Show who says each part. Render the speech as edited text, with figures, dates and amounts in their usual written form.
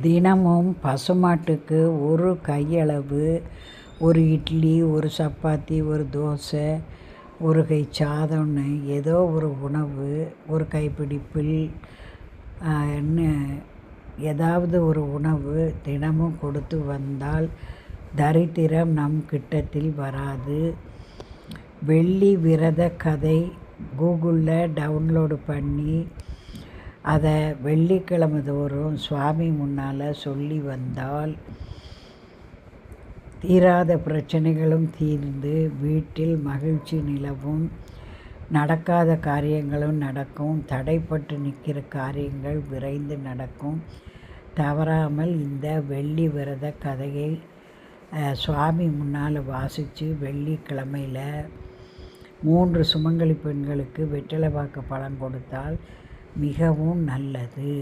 Speaker 1: தினமும் பசுமாட்டுக்கு ஒரு கையளவு, ஒரு இட்லி, ஒரு சப்பாத்தி, ஒரு தோசை, ஒரு கை சாதம்னு ஏதோ ஒரு உணவு, ஒரு கைப்பிடி புல் ஏதாவது ஒரு உணவு தினமும் கொடுத்து வந்தால் தரித்திரம் நம் கிட்டத்தில் வராது. வெள்ளி விரத கதை கூகுளில் டவுன்லோடு பண்ணி அதை வெள்ளிக்கிழமை தோறும் சுவாமி முன்னால் சொல்லி வந்தால் தீராத பிரச்சனைகளும் தீர்ந்து வீட்டில் மகிழ்ச்சி நிலவும். நடக்காத காரியங்களும் நடக்கும். தடைப்பட்டு நிற்கிற காரியங்கள் விரைந்து நடக்கும். தவறாமல் இந்த வெள்ளி விரத கதையை சுவாமி முன்னால் வாசித்து வெள்ளிக்கிழமையில் 3 சுமங்கலி பெண்களுக்கு வெற்றிலை பாக்கு பழம் கொடுத்தால் மிகவும் நல்லது.